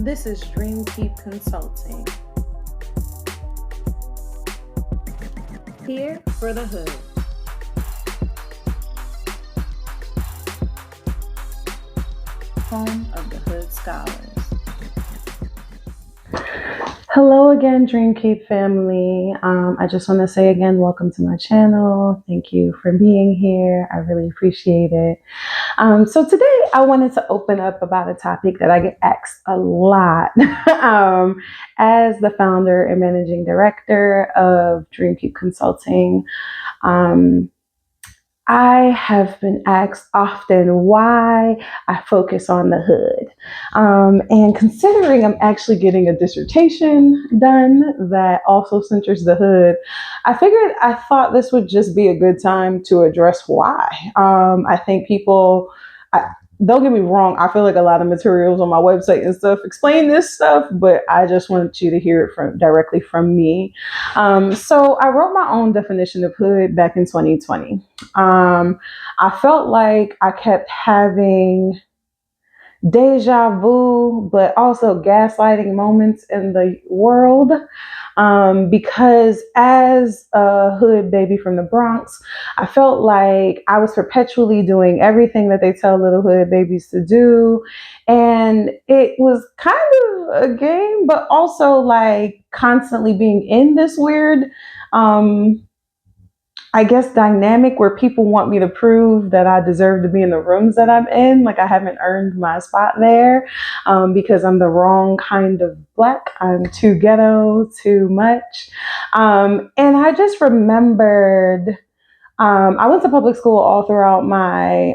This is Dream Keep Consulting. Here for the hood. Home of the Hood Scholars. Hello again, Dream Keep family. I just want to say again, welcome to my channel. Thank you for being here. I really appreciate it. So today I wanted to open up about a topic that I get asked a lot as the founder and managing director of Dream Keep Consulting. I have been asked often why I focus on the hood. And considering I'm actually getting a dissertation done that also centers the hood, I thought this would just be a good time to address why. I think don't get me wrong, I feel like a lot of materials on my website and stuff explain this stuff, but I just wanted you to hear it directly from me. So I wrote my own definition of hood back in 2020. I felt like I kept having deja vu, but also gaslighting moments in the world. Because as a hood baby from the Bronx, I felt like I was perpetually doing everything that they tell little hood babies to do. And it was kind of a game, but also like constantly being in this weird, I guess, dynamic where people want me to prove that I deserve to be in the rooms that I'm in. Like I haven't earned my spot there because I'm the wrong kind of Black. I'm too ghetto, too much. And I just remembered I went to public school all throughout my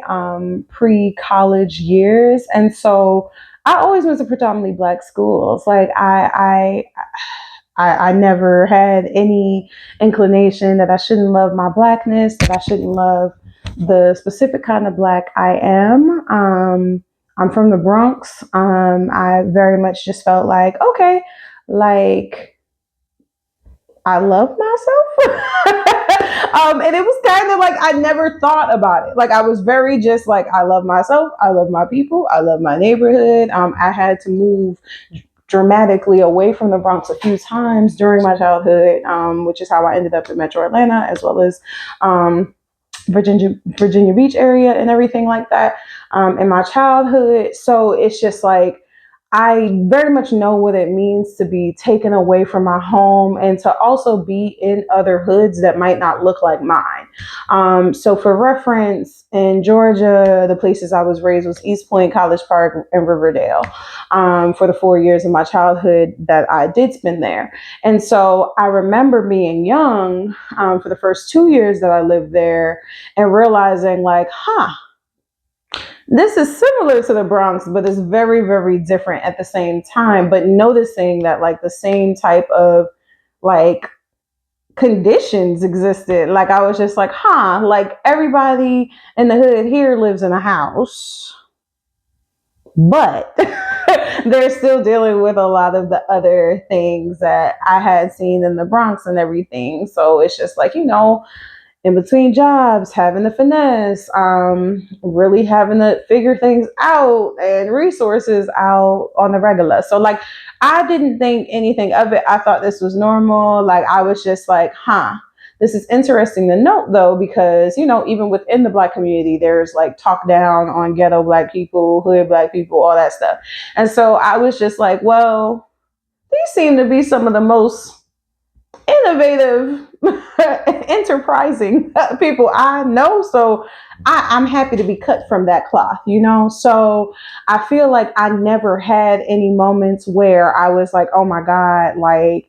pre-college years. And so I always went to predominantly Black schools. Like I never had any inclination that I shouldn't love my Blackness, that I shouldn't love the specific kind of Black I am. I'm from the Bronx. I very much just felt like, okay, like I love myself. And it was kind of like I never thought about it. Like I was very just like, I love myself. I love my people. I love my neighborhood. I had to move dramatically away from the Bronx a few times during my childhood, which is how I ended up in Metro Atlanta, as well as Virginia Beach area and everything like that in my childhood. So it's just like I very much know what it means to be taken away from my home and to also be in other hoods that might not look like mine. So for reference, in Georgia, the places I was raised was East Point, College Park, and Riverdale for the 4 years of my childhood that I did spend there. And so I remember being young for the first 2 years that I lived there and realizing like, this is similar to the Bronx, but it's very, very different at the same time. But noticing that like the same type of like conditions existed. Like I was just like, like everybody in the hood here lives in a house, but they're still dealing with a lot of the other things that I had seen in the Bronx and everything. So it's just like, in between jobs, having the finesse, really having to figure things out and resources out on the regular. So like, I didn't think anything of it. I thought this was normal. Like I was just like, this is interesting to note though, because, even within the Black community, there's like talk down on ghetto Black people, hood Black people, all that stuff. And so I was just like, well, these seem to be some of the most innovative, enterprising people I know. So I'm happy to be cut from that cloth, So I feel like I never had any moments where I was like, oh my God, like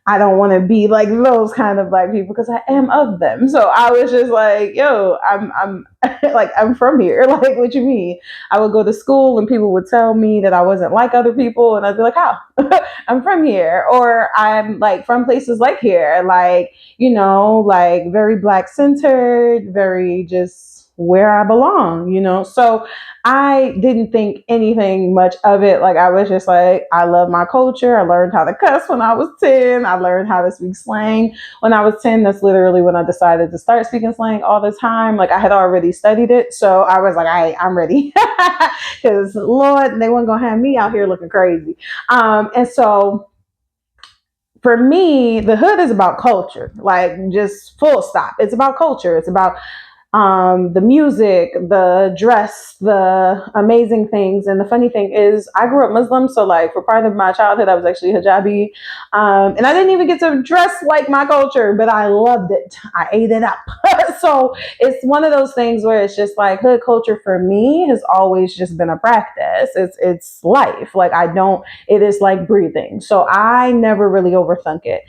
I don't want to be like those kind of Black people because I am of them. So I was just like, yo, I'm like, I'm from here. Like, what you mean? I would go to school and people would tell me that I wasn't like other people. And I'd be like, how? I'm from here. Or I'm like from places like here, like, like very Black centered, very just where I belong, So I didn't think anything much of it. Like, I was just like, I love my culture. I learned how to cuss when I was 10. I learned how to speak slang when I was 10. That's literally when I decided to start speaking slang all the time. Like, I had already studied it. So I was like, I'm ready. Because, Lord, they weren't going to have me out here looking crazy. And so for me, the hood is about culture, like just full stop. It's about culture. It's about the music, the dress, the amazing things. And the funny thing is, I grew up Muslim, so like for part of my childhood, I was actually hijabi, and I didn't even get to dress like my culture, but I loved it. I ate it up. So it's one of those things where it's just like hood culture for me has always just been a practice. It's life. Like I don't. It is like breathing. So I never really overthink it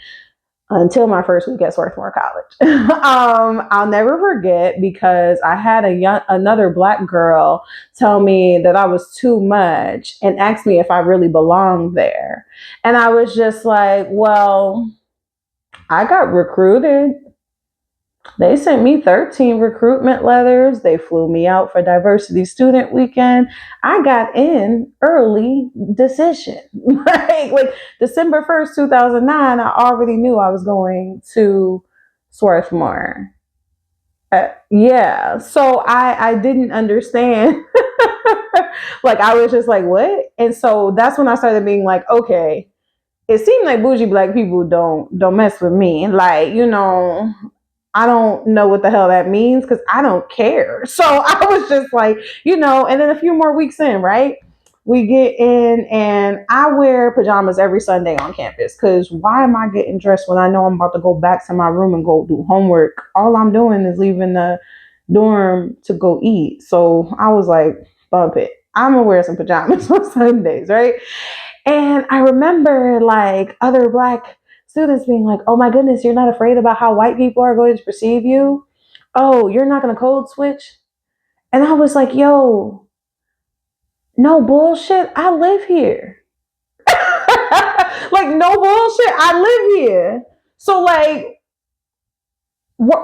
until my first week at Swarthmore College. I'll never forget because I had another black girl tell me that I was too much and asked me if I really belonged there. And I was just like, well, I got recruited. They sent me 13 recruitment letters. They flew me out for diversity student weekend. I got in early decision. like December 1st, 2009, I already knew I was going to Swarthmore. Yeah. So I didn't understand. Like I was just like, what? And so that's when I started being like, okay, it seemed like bougie black people don't mess with me. Like, I don't know what the hell that means because I don't care. So I was just like, and then a few more weeks in, right? We get in and I wear pajamas every Sunday on campus because why am I getting dressed when I know I'm about to go back to my room and go do homework? All I'm doing is leaving the dorm to go eat. So I was like, bump it. I'm gonna wear some pajamas on Sundays, right? And I remember like other black students being like, oh my goodness, you're not afraid about how white people are going to perceive you? Oh, you're not going to code switch? And I was like, yo, no bullshit. I live here. Like, no bullshit. I live here. So, like,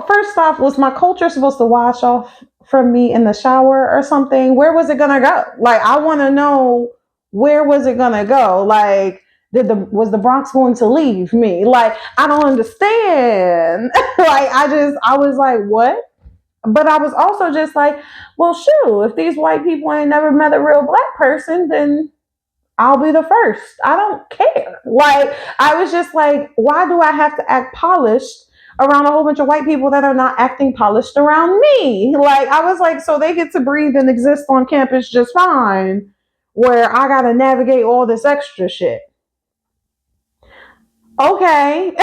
first off, was my culture supposed to wash off from me in the shower or something? Where was it gonna go? Like, I want to know where was it gonna go? Like, was the Bronx going to leave me? Like, I don't understand. Like, I was like, what? But I was also just like, well, shoot, if these white people ain't never met a real black person, then I'll be the first. I don't care. Like, I was just like, why do I have to act polished around a whole bunch of white people that are not acting polished around me? Like, I was like, so they get to breathe and exist on campus just fine, where I got to navigate all this extra shit. Okay,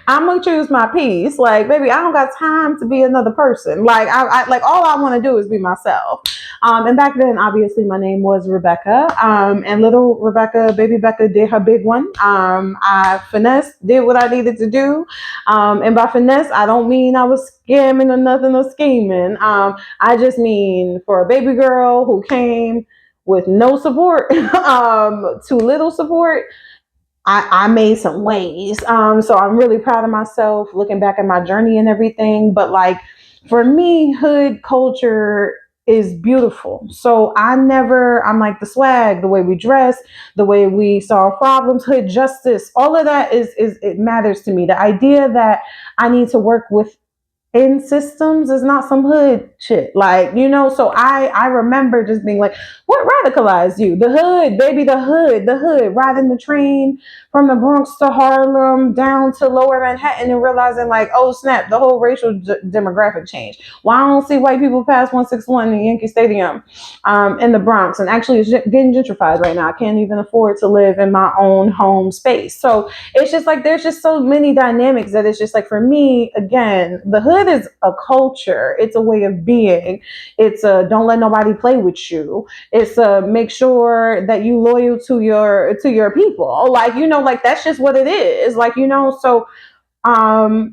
I'm gonna choose my peace. Like, baby, I don't got time to be another person. Like, I like all I want to do is be myself. And back then, obviously, my name was Rebecca. And little Rebecca, baby Becca, did her big one. I finessed, did what I needed to do. And by finesse, I don't mean I was scamming or nothing or scheming. I just mean for a baby girl who came with no support, too little support. I made some waves. So I'm really proud of myself looking back at my journey and everything. But like for me, hood culture is beautiful. So I'm like the swag, the way we dress, the way we solve problems, hood justice, all of that is it matters to me. The idea that I need to work with in systems is not some hood shit. Like, so I remember just being like, what radicalized you? The hood, baby, the hood, riding the train from the Bronx to Harlem down to lower Manhattan and realizing like, oh snap, the whole racial demographic changed. Well, I don't see white people past 161 in Yankee Stadium in the Bronx, and actually it's getting gentrified right now. I can't even afford to live in my own home space. So it's just like there's just so many dynamics that it's just like for me, again, the hood is a culture. It's a way of being. It's a don't let nobody play with you. It's a make sure that you loyal to your people. Like, like that's just what it is. Like, so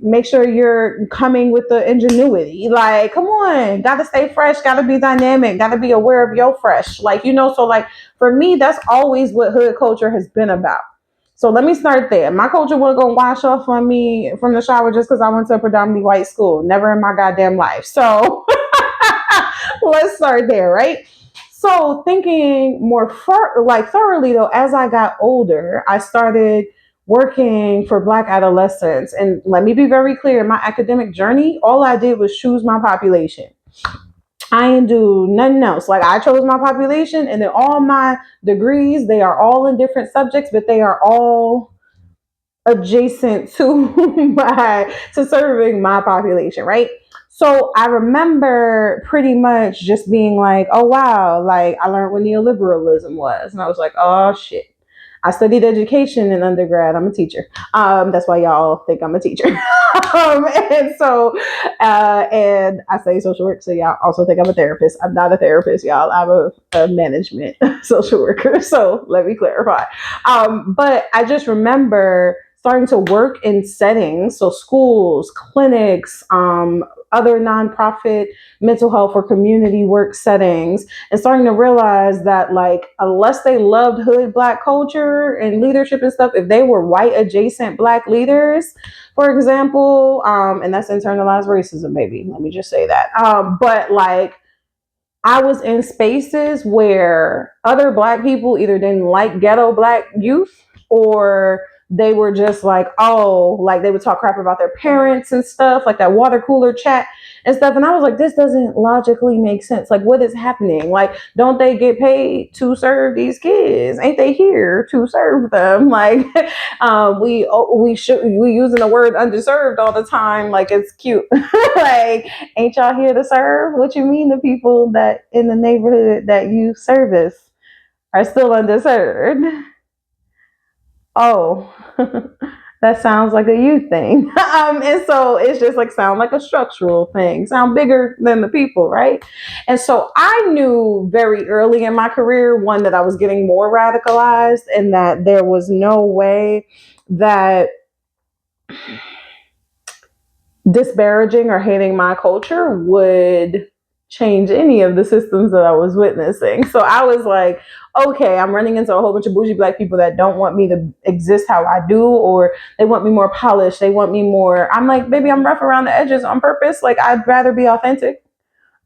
make sure you're coming with the ingenuity. Like, come on, gotta stay fresh, gotta be dynamic, gotta be aware of your fresh. Like, so like for me, that's always what hood culture has been about. So let me start there. My culture wasn't gonna wash off on me from the shower just because I went to a predominantly white school. Never in my goddamn life. So Let's start there, right? So thinking more thoroughly though, as I got older, I started working for Black adolescents. And let me be very clear, my academic journey, all I did was choose my population. I didn't do nothing else. Like I chose my population, and then all my degrees, they are all in different subjects, but they are all adjacent to my to serving my population, right? So I remember pretty much just being like, oh wow, like I learned what neoliberalism was. And I was like, oh shit. I studied education in undergrad. I'm a teacher. That's why y'all think I'm a teacher. And I study social work, so y'all also think I'm a therapist. I'm not a therapist, y'all. I'm a management social worker. So let me clarify. But I just remember starting to work in settings, so schools, clinics, other nonprofit mental health or community work settings, and starting to realize that, like, unless they loved hood Black culture and leadership and stuff, if they were white adjacent Black leaders, for example, and that's internalized racism, baby. Let me just say that. But like, I was in spaces where other Black people either didn't like ghetto Black youth, or they were just like, oh, like they would talk crap about their parents and stuff, like that water cooler chat and stuff. And I was like, this doesn't logically make sense. Like, what is happening? Like, don't they get paid to serve these kids? Ain't they here to serve them? Like, we using the word underserved all the time, like it's cute. Like, ain't y'all here to serve? What you mean the people that in the neighborhood that you service are still underserved? Oh, that sounds like a youth thing. And so it's just like sound like a structural thing, sound bigger than the people, right? And so I knew very early in my career, one, that I was getting more radicalized, and that there was no way that disparaging or hating my culture would change any of the systems that I was witnessing. So I was like, okay, I'm running into a whole bunch of bougie Black people that don't want me to exist how I do, or they want me more polished. They want me more. I'm like, baby, I'm rough around the edges on purpose. Like, I'd rather be authentic.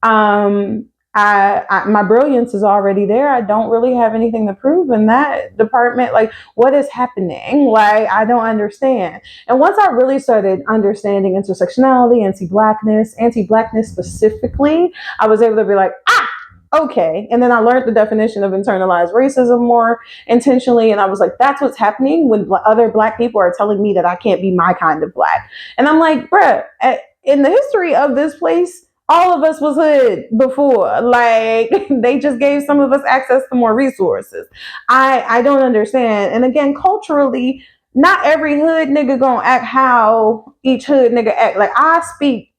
Um, my brilliance is already there. I don't really have anything to prove in that department. Like, what is happening? Like, I don't understand. And once I really started understanding intersectionality, anti-blackness specifically, I was able to be like, okay. And then I learned the definition of internalized racism more intentionally. And I was like, that's what's happening when other Black people are telling me that I can't be my kind of Black. And I'm like, bruh, in the history of this place, all of us was hood before. Like, they just gave some of us access to more resources. I don't understand. And again, culturally, not every hood nigga gonna act how each hood nigga act. Like, I speak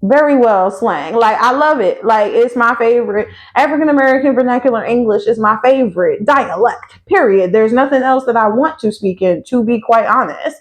very well slang. Like, I love it. Like, it's my favorite. African American vernacular English is my favorite dialect, period. There's nothing else that I want to speak in, to be quite honest.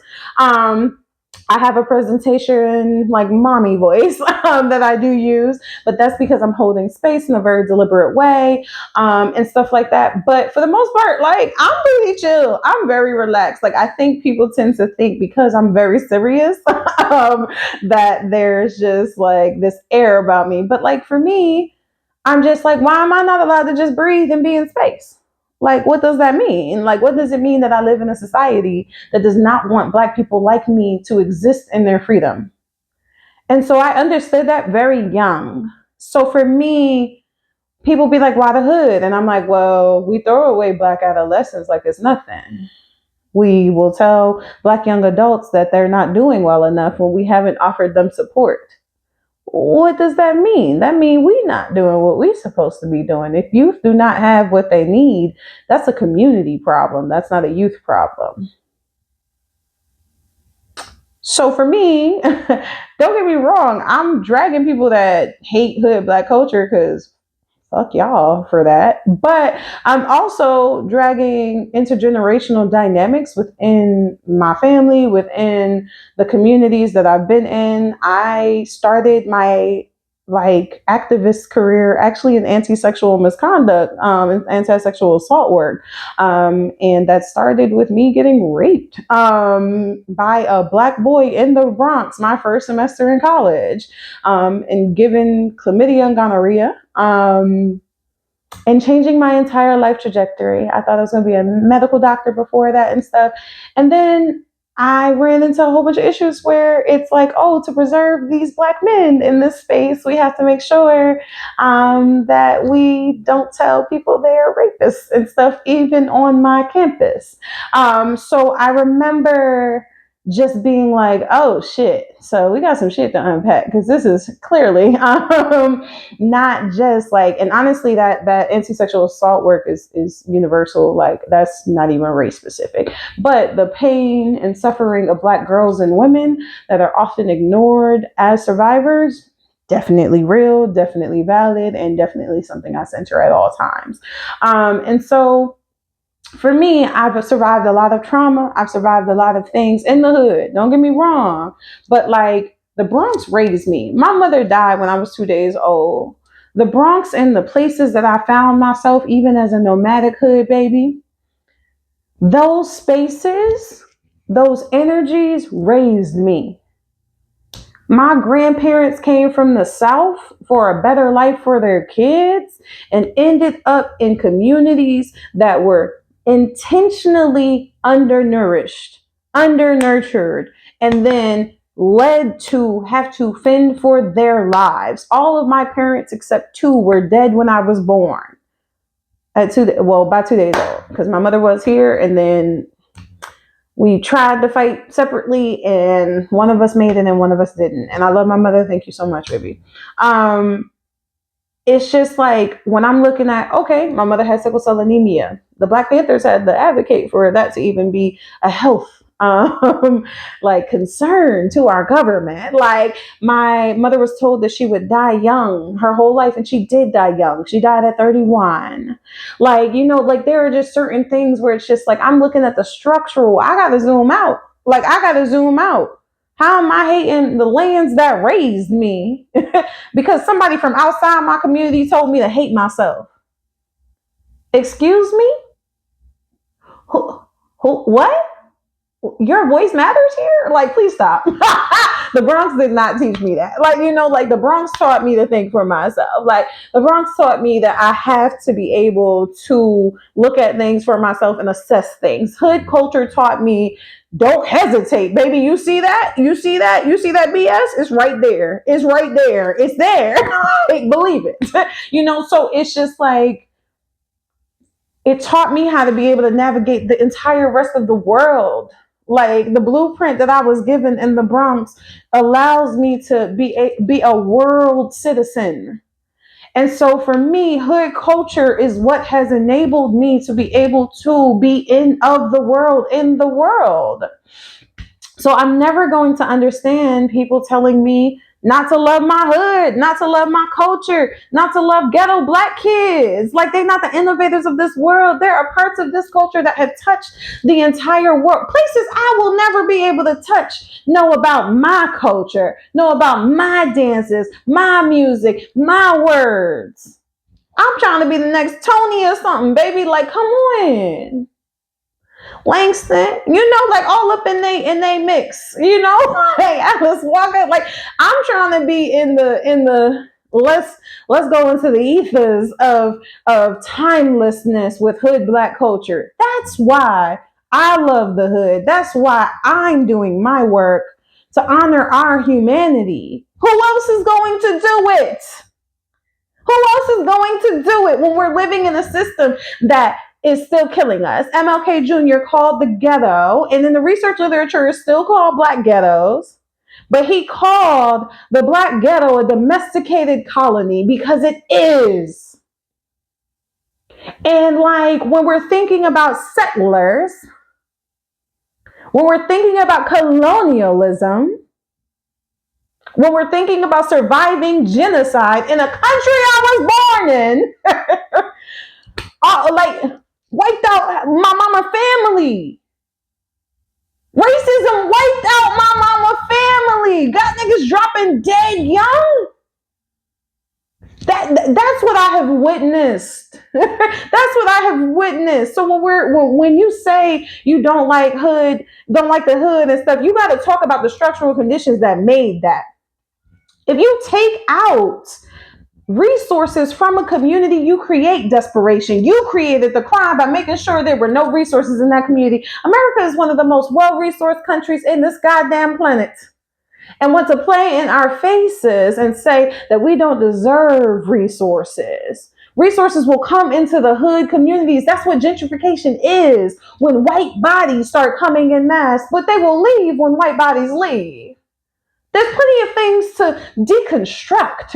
I have a presentation like mommy voice that I do use, but that's because I'm holding space in a very deliberate way, and stuff like that. But for the most part, like, I'm really chill. I'm very relaxed. Like, I think people tend to think because I'm very serious that there's just like this air about me. But like, for me, I'm just like, why am I not allowed to just breathe and be in space? Like, what does that mean? Like, what does it mean that I live in a society that does not want Black people like me to exist in their freedom? And so I understood that very young. So for me, people be like, why the hood? And I'm like, well, we throw away Black adolescents like it's nothing. We will tell Black young adults that they're not doing well enough when we haven't offered them support. What does that mean? That means we not doing what we're supposed to be doing. If youth do not have what they need, that's a community problem. That's not a youth problem. So for me, don't get me wrong, I'm dragging people that hate hood Black culture because fuck y'all for that. But I'm also dragging intergenerational dynamics within my family, within the communities that I've been in. I started my like activist career actually in anti-sexual misconduct, anti-sexual assault work, and that started with me getting raped by a black boy in the Bronx my first semester in college, and given chlamydia and gonorrhea. And changing my entire life trajectory. I thought I was going to be a medical doctor before that and stuff. And then I ran into a whole bunch of issues where it's like, oh, to preserve these black men in this space, we have to make sure that we don't tell people they're rapists and stuff, even on my campus. So I remember just being like, oh shit, so we got some shit to unpack because this is clearly not just like, and honestly, that anti-sexual assault work is universal. Like that's not even race specific, but the pain and suffering of black girls and women that are often ignored as survivors, definitely real, definitely valid, and definitely something I center at all times. And so for me, I've survived a lot of trauma. I've survived a lot of things in the hood. Don't get me wrong. But like the Bronx raised me. My mother died when I was 2 days old. The Bronx and the places that I found myself, even as a nomadic hood baby, those spaces, those energies raised me. My grandparents came from the South for a better life for their kids and ended up in communities that were intentionally undernourished, undernurtured, and then led to have to fend for their lives. All of my parents, except two, were dead when I was born. By 2 days old, because my mother was here, and then we tried to fight separately, and one of us made it and one of us didn't. And I love my mother. Thank you so much, baby. It's just like when I'm looking at, okay, my mother had sickle cell anemia. The Black Panthers had to advocate for that to even be a health like concern to our government. Like my mother was told that she would die young her whole life, and she did die young. She died at 31. Like, you know, like there are just certain things where it's just like I'm looking at the structural. I gotta zoom out. Like I gotta zoom out. How am I hating the lands that raised me because somebody from outside my community told me to hate myself? Excuse me? What? Your voice matters here? Like, please stop. The Bronx did not teach me that. Like, you know, like the Bronx taught me to think for myself. Like the Bronx taught me that I have to be able to look at things for myself and assess things. Hood culture taught me, don't hesitate, baby. You see that? You see that? You see that BS? It's right there. It's right there. It's there. Believe it. You know, so it's just like, it taught me how to be able to navigate the entire rest of the world. Like the blueprint that I was given in the Bronx allows me to be a world citizen. And so for me, hood culture is what has enabled me to be able to be in the world. So I'm never going to understand people telling me not to love my hood, not to love my culture, not to love ghetto black kids. Like they're not the innovators of this world. There are parts of this culture that have touched the entire world. Places I will never be able to touch. Know about my culture, know about my dances, my music, my words. I'm trying to be the next Tony or something, baby. Like, come on. Langston, you know, like all up in they mix, you know. Hey, Alice Walker, like I'm trying to be in the let's go into the ethos of timelessness with hood black culture. That's why I love the hood. That's why I'm doing my work to honor our humanity. Who else is going to do it? Who else is going to do it when we're living in a system that is still killing us? MLK Jr. called the ghetto, and in the research literature is still called black ghettos, but he called the black ghetto a domesticated colony because it is. And like when we're thinking about settlers, when we're thinking about colonialism, when we're thinking about surviving genocide in a country I was born in, like wiped out my mama family. Racism wiped out my mama family. Got niggas dropping dead young. That's what I have witnessed. That's what I have witnessed. So when you say you don't like the hood and stuff, you got to talk about the structural conditions that made that. If you take out resources from a community, you create desperation. You created the crime by making sure there were no resources in that community. America is one of the most well-resourced countries in this goddamn planet. And want to play in our faces and say that we don't deserve resources. Resources will come into the hood communities. That's what gentrification is. When white bodies start coming in mass, but they will leave when white bodies leave. There's plenty of things to deconstruct.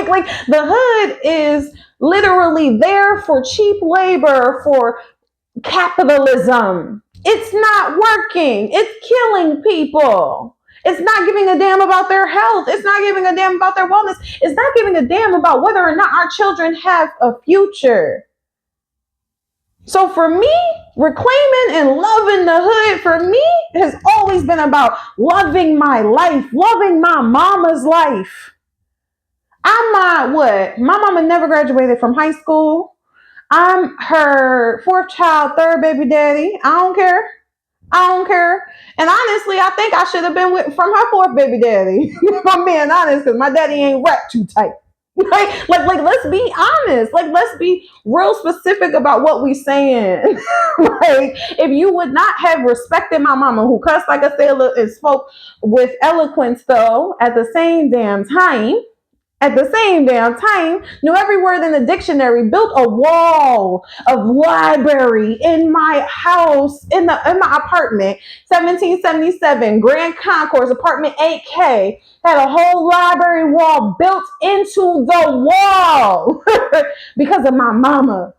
like the hood is literally there for cheap labor, for capitalism. It's not working. It's killing people. It's not giving a damn about their health. It's not giving a damn about their wellness. It's not giving a damn about whether or not our children have a future. So for me, reclaiming and loving the hood for me has always been about loving my life, loving my mama's life. I'm not what? My mama never graduated from high school. I'm her fourth child, third baby daddy. I don't care. And honestly, I think I should have been from her fourth baby daddy. If I'm being honest, because my daddy ain't wrapped too tight. Like, let's be honest. Like, let's be real specific about what we saying. Like, if you would not have respected my mama, who cussed like a sailor and spoke with eloquence, though, at the same damn time, knew every word in the dictionary, built a wall of library in my house, in my apartment, 1777, Grand Concourse, apartment 8K, had a whole library wall built into the wall because of my mama.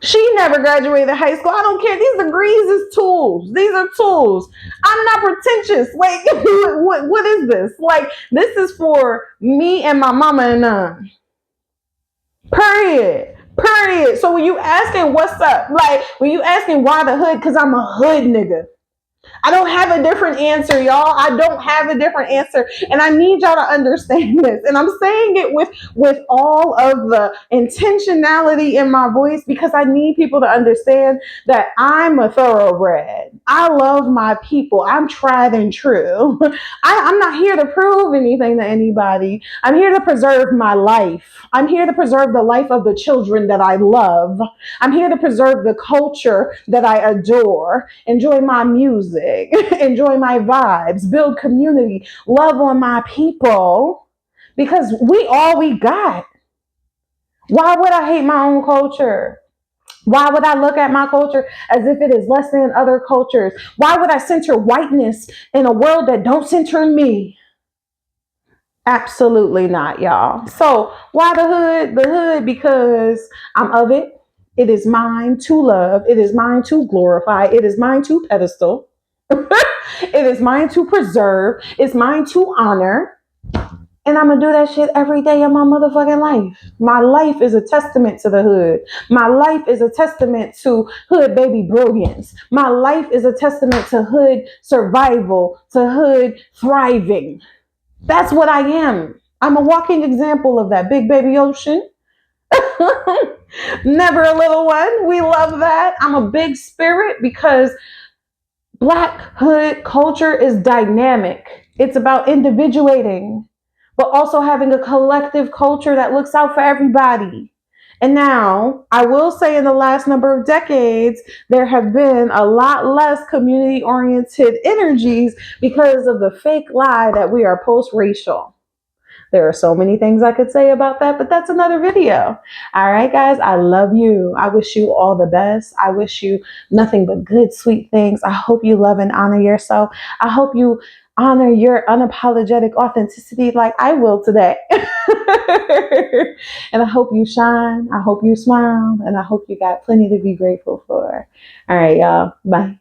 She never graduated high school. I don't care. These degrees is tools. These are tools. I'm not pretentious. Like, what is this? Like, this is for me and my mama and none. Period. So when you asking what's up, like, when you asking why the hood, because I'm a hood nigga. I don't have a different answer, y'all. I don't have a different answer. And I need y'all to understand this. And I'm saying it with all of the intentionality in my voice because I need people to understand that I'm a thoroughbred. I love my people. I'm tried and true. I'm not here to prove anything to anybody. I'm here to preserve my life. I'm here to preserve the life of the children that I love. I'm here to preserve the culture that I adore. Enjoy my music. Enjoy my vibes, build community, love on my people, because we all we got. Why would I hate my own culture? Why would I look at my culture as if it is less than other cultures? Why would I center whiteness in a world that don't center me? Absolutely not, y'all. So why the hood? The hood because I'm of it. It is mine to love. It is mine to glorify. It is mine to pedestal. It is mine to preserve. It's mine to honor. And I'm going to do that shit every day of my motherfucking life. My life is a testament to the hood. My life is a testament to hood baby brilliance. My life is a testament to hood survival, to hood thriving. That's what I am. I'm a walking example of that. Big baby ocean. Never a little one. We love that. I'm a big spirit because Black hood culture is dynamic. It's about individuating, but also having a collective culture that looks out for everybody. And now, I will say in the last number of decades, there have been a lot less community-oriented energies because of the fake lie that we are post-racial. There are so many things I could say about that, but that's another video. All right, guys, I love you. I wish you all the best. I wish you nothing but good, sweet things. I hope you love and honor yourself. I hope you honor your unapologetic authenticity like I will today. And I hope you shine. I hope you smile. And I hope you got plenty to be grateful for. All right, y'all. Bye.